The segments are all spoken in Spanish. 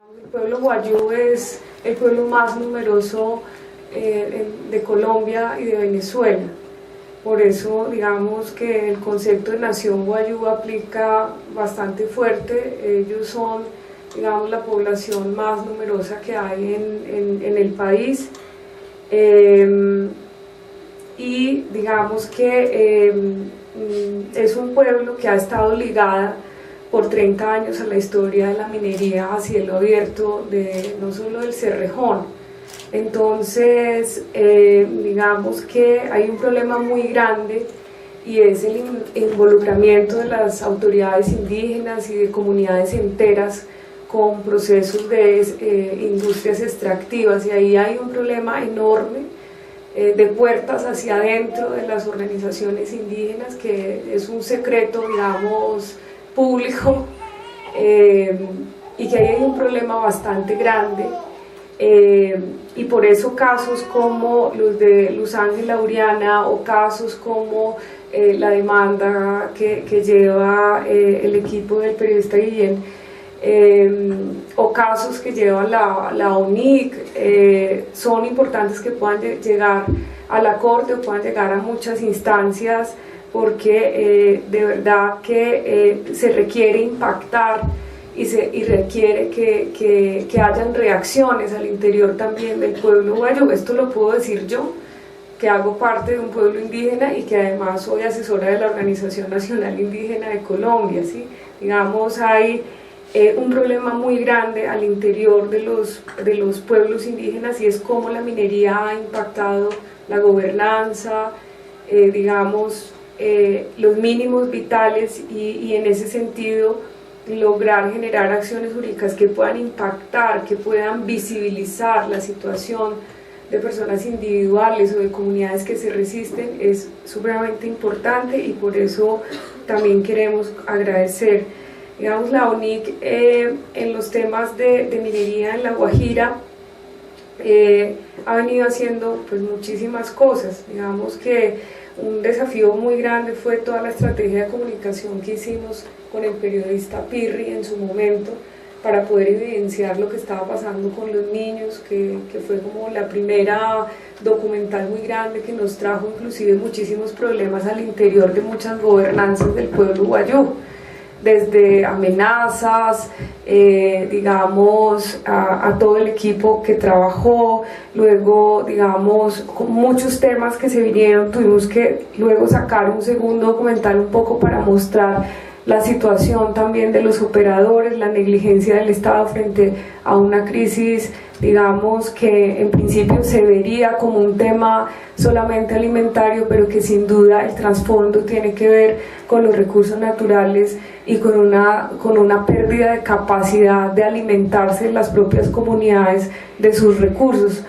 El pueblo wayú es el pueblo más numeroso de Colombia y de Venezuela. Por eso, digamos que el concepto de nación wayú aplica bastante fuerte. Ellos son, digamos, la población más numerosa que hay en el país. Y digamos que es un pueblo que ha estado ligada por 30 años a la historia de la minería a cielo abierto, no solo del Cerrejón. Entonces, digamos que hay un problema muy grande y es el involucramiento de las autoridades indígenas y de comunidades enteras con procesos de industrias extractivas, y ahí hay un problema enorme de puertas hacia adentro de las organizaciones indígenas, que es un secreto, digamos, público, y que ahí hay un problema bastante grande, y por eso casos como los de Luz Ángela Uriana o casos como la demanda que lleva el equipo del periodista Guillén, o casos que lleva la ONIC, son importantes que puedan llegar a la corte o puedan llegar a muchas instancias, porque de verdad que se requiere impactar y requiere que hayan reacciones al interior también del pueblo wayú. Esto lo puedo decir yo, que hago parte de un pueblo indígena y que además soy asesora de la Organización Nacional Indígena de Colombia, ¿sí? Digamos, hay un problema muy grande al interior de los pueblos indígenas, y es cómo la minería ha impactado la gobernanza, digamos, los mínimos vitales, y en ese sentido lograr generar acciones jurídicas que puedan impactar, que puedan visibilizar la situación de personas individuales o de comunidades que se resisten, es supremamente importante, y por eso también queremos agradecer. Digamos, la ONIC en los temas de minería en La Guajira ha venido haciendo pues muchísimas cosas. Digamos que un desafío muy grande fue toda la estrategia de comunicación que hicimos con el periodista Pirri en su momento, para poder evidenciar lo que estaba pasando con los niños, que fue como la primera documental muy grande que nos trajo inclusive muchísimos problemas al interior de muchas gobernanzas del pueblo wayú, desde amenazas, digamos, a todo el equipo que trabajó. Luego, digamos, con muchos temas que se vinieron, tuvimos que luego sacar un segundo documental un poco para mostrar la situación también de los operadores, la negligencia del Estado frente a una crisis, digamos, que en principio se vería como un tema solamente alimentario, pero que sin duda el trasfondo tiene que ver con los recursos naturales y con una pérdida de capacidad de alimentarse las propias comunidades de sus recursos.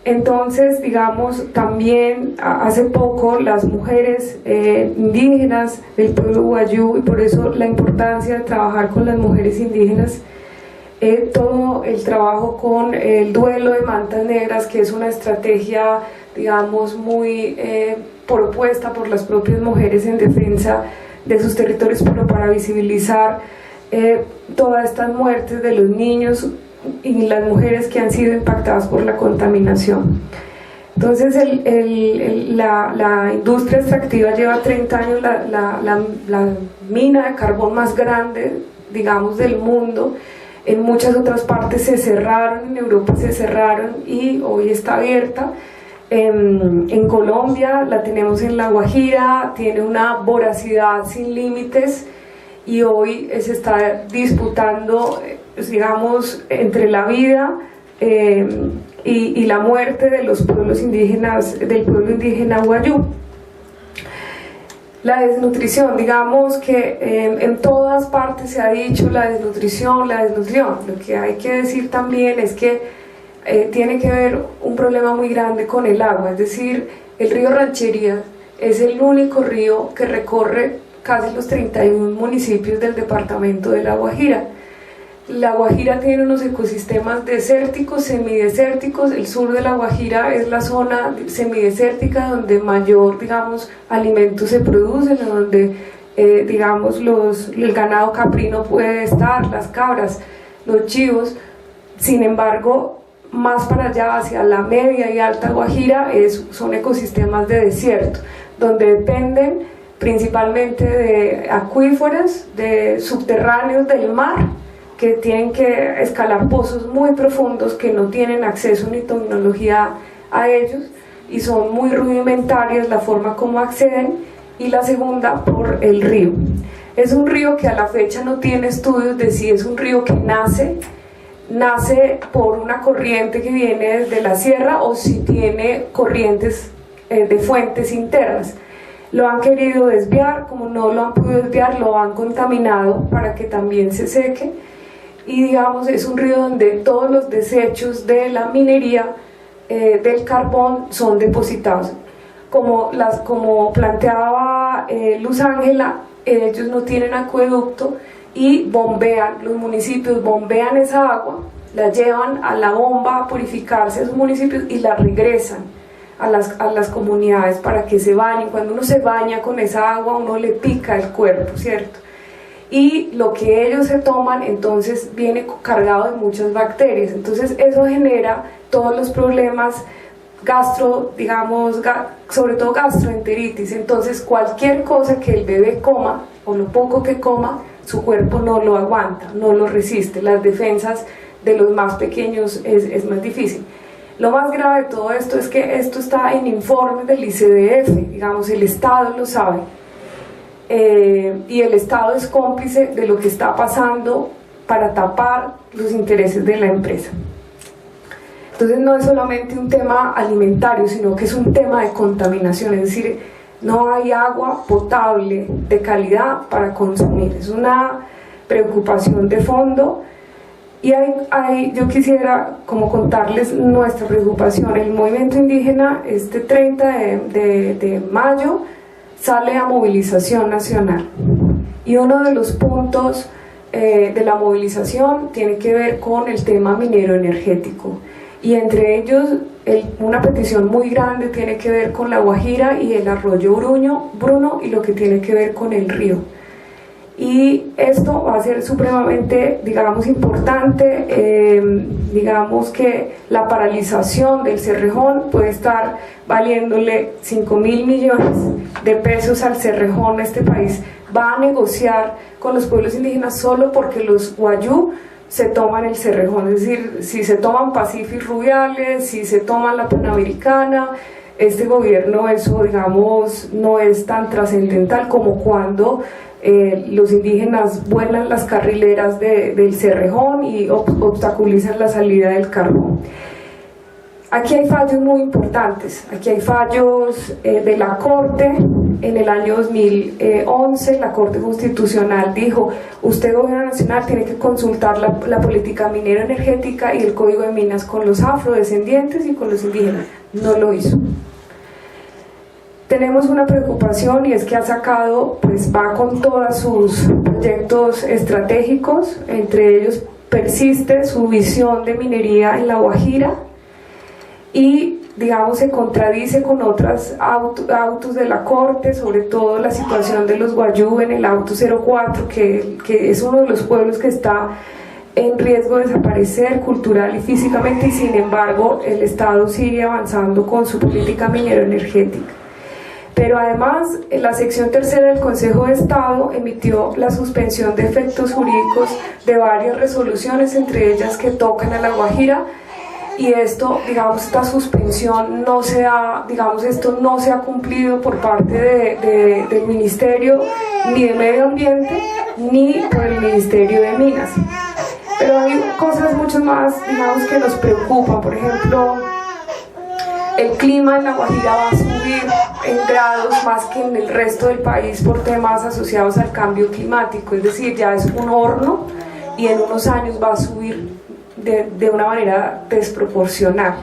Entonces, digamos, también hace poco las mujeres indígenas del pueblo wayú, y por eso la importancia de trabajar con las mujeres indígenas, todo el trabajo con el duelo de mantas negras, que es una estrategia, digamos, muy propuesta por las propias mujeres en defensa de sus territorios, pero para visibilizar todas estas muertes de los niños y las mujeres que han sido impactadas por la contaminación. Entonces la industria extractiva lleva 30 años, la mina de carbón más grande, digamos, del mundo. En muchas otras partes se cerraron, en Europa se cerraron, y hoy está abierta. En Colombia la tenemos en La Guajira, tiene una voracidad sin límites, y hoy se está disputando, digamos, entre la vida y la muerte de los pueblos indígenas, del pueblo indígena wayú. La desnutrición, digamos que en todas partes se ha dicho la desnutrición. Lo que hay que decir también es que tiene que ver un problema muy grande con el agua, es decir, el río Ranchería es el único río que recorre casi los 31 municipios del departamento de La Guajira. La Guajira tiene unos ecosistemas desérticos, semidesérticos. El sur de La Guajira es la zona semidesértica donde mayor, digamos, alimentos se producen, donde, digamos, el ganado caprino puede estar, las cabras. los Chivos. Sin embargo, más para allá, hacia la media y alta Guajira, son ecosistemas de desierto, donde dependen principalmente de acuíferos, de subterráneos del mar, que tienen que escalar pozos muy profundos que no tienen acceso ni tecnología a ellos, y son muy rudimentarias la forma como acceden. Y la segunda, por el río. Es un río que a la fecha no tiene estudios de si es un río que nace por una corriente que viene desde la sierra o si tiene corrientes de fuentes internas. Lo han querido desviar, como no lo han podido desviar, lo han contaminado para que también se seque, y digamos es un río donde todos los desechos de la minería del carbón son depositados. Como planteaba Luz Ángela, ellos no tienen acueducto y los municipios bombean esa agua, la llevan a la bomba a purificarse a sus municipios y la regresan a las comunidades para que se bañen. Cuando uno se baña con esa agua, uno le pica el cuerpo, ¿cierto? Y lo que ellos se toman entonces viene cargado de muchas bacterias. Entonces eso genera todos los problemas sobre todo gastroenteritis. Entonces cualquier cosa que el bebé coma o lo poco que coma, su cuerpo no lo aguanta, no lo resiste. Las defensas de los más pequeños es más difícil. Lo más grave de todo esto es que esto está en informes del ICDF, digamos, el Estado lo sabe, y el Estado es cómplice de lo que está pasando para tapar los intereses de la empresa. Entonces no es solamente un tema alimentario, sino que es un tema de contaminación, es decir, no hay agua potable de calidad para consumir. Es una preocupación de fondo. Y yo quisiera como contarles nuestra preocupación. El movimiento indígena este 30 de mayo sale a movilización nacional, y uno de los puntos de la movilización tiene que ver con el tema minero energético, y entre ellos una petición muy grande tiene que ver con la Guajira y el arroyo Bruno y lo que tiene que ver con el río. Y esto va a ser supremamente, digamos, importante. Digamos que la paralización del Cerrejón puede estar valiéndole 5.000 millones de pesos al Cerrejón. Este país va a negociar con los pueblos indígenas solo porque los guayú se toman el Cerrejón, es decir, si se toman Pacífico Rubiales, si se toman la Panamericana. Este gobierno, eso digamos no es tan trascendental como cuando los indígenas vuelan las carrileras del Cerrejón y obstaculizan la salida del carbón. Aquí hay fallos muy importantes. Aquí hay fallos de la Corte. En el año 2011 la Corte Constitucional dijo: usted, gobierno nacional, tiene que consultar la política minera energética y el código de minas con los afrodescendientes y con los indígenas. No lo hizo. Tenemos una preocupación, y es que va con todos sus proyectos estratégicos. Entre ellos persiste su visión de minería en la Guajira y, digamos, se contradice con otros autos de la Corte, sobre todo la situación de los guayú en el auto 04, que es uno de los pueblos que está en riesgo de desaparecer cultural y físicamente, y sin embargo el Estado sigue avanzando con su política minero-energética. Pero además, la sección tercera del Consejo de Estado emitió la suspensión de efectos jurídicos de varias resoluciones, entre ellas que tocan a la Guajira, y esto, digamos, esta suspensión esto no se ha cumplido por parte del Ministerio ni de Medio Ambiente ni por el Ministerio de Minas. Pero hay cosas mucho más, digamos, que nos preocupan. Por ejemplo, el clima en la Guajira va a subir en grados más que en el resto del país por temas asociados al cambio climático, es decir, ya es un horno y en unos años va a subir de una manera desproporcional.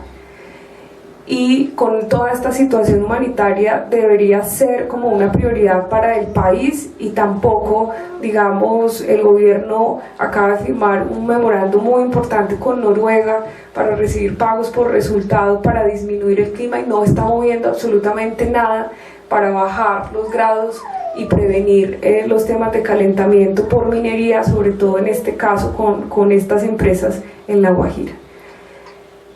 Y con toda esta situación humanitaria debería ser como una prioridad para el país, y tampoco, digamos, el gobierno acaba de firmar un memorando muy importante con Noruega para recibir pagos por resultado para disminuir el clima, y no está moviendo absolutamente nada para bajar los grados y prevenir los temas de calentamiento por minería, sobre todo en este caso con estas empresas en La Guajira.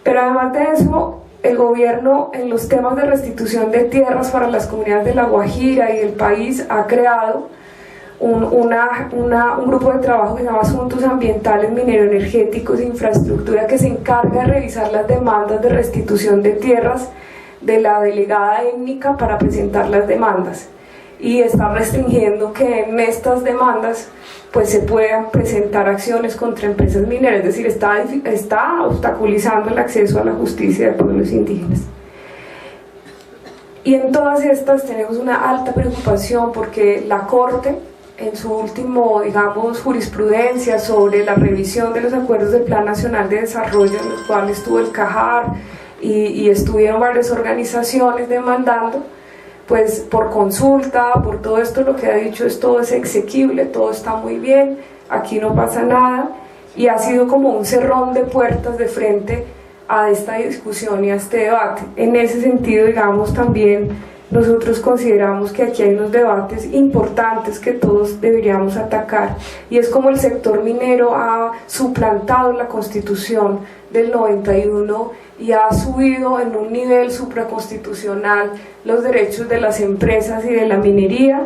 Pero además de eso, el gobierno en los temas de restitución de tierras para las comunidades de La Guajira y del país ha creado un grupo de trabajo que se llama Asuntos Ambientales, Minero-Energéticos e Infraestructura, que se encarga de revisar las demandas de restitución de tierras de la delegada étnica para presentar las demandas, y está restringiendo que en estas demandas pues se puedan presentar acciones contra empresas mineras, es decir, está obstaculizando el acceso a la justicia de pueblos indígenas. Y en todas estas tenemos una alta preocupación porque la Corte, en su último, digamos, jurisprudencia sobre la revisión de los acuerdos del Plan Nacional de Desarrollo, en los cuales estuvo el CAJAR y estuvieron varias organizaciones demandando, pues por consulta, por todo esto, lo que ha dicho es todo es exequible, todo está muy bien, aquí no pasa nada, y ha sido como un cerrón de puertas de frente a esta discusión y a este debate. En ese sentido, digamos, también nosotros consideramos que aquí hay unos debates importantes que todos deberíamos atacar, y es como el sector minero ha suplantado la Constitución del 91 y ha subido en un nivel supraconstitucional los derechos de las empresas y de la minería,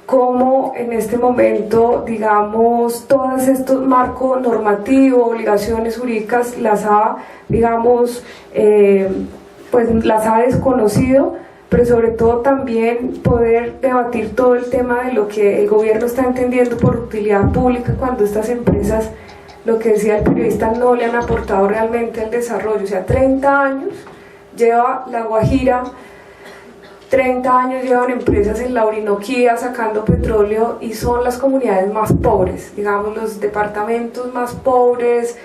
como en este momento, digamos, todos estos marcos normativos, obligaciones jurídicas las ha, digamos, pues las ha desconocido, pero sobre todo también poder debatir todo el tema de lo que el gobierno está entendiendo por utilidad pública, cuando estas empresas, lo que decía el periodista, no le han aportado realmente al desarrollo. O sea, 30 años lleva La Guajira, 30 años llevan empresas en la Orinoquía sacando petróleo, y son las comunidades más pobres, digamos, los departamentos más pobres,